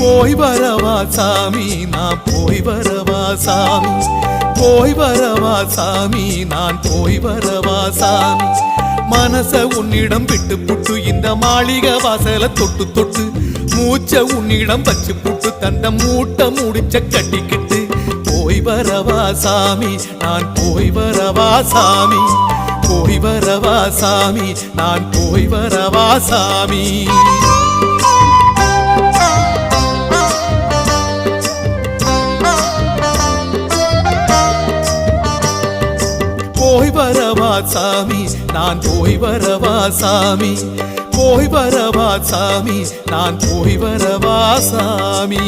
போய் வரவா சாமி நான் போய் வரவா சாமி, போய் வரவா சாமி நான் போய் வரவா சாமி. மனச உன்னிடம் விட்டு புட்டு இந்த மாளிகை வாசல தொட்டு தொட்டு, மூச்ச உன்னிடம் வச்சு புட்டு தந்த மூட்டை முடிச்ச கட்டிக்கிட்டு, போய் வரவா சாமி நான் போய் வரவா சாமி, போய் வரவா சாமி நான் போய் வரவா சாமி. போய் வரவா சாமி நான் போய் வரவா சாமி, போய் வரவா சாமி நான் போய் வரவா சாமி.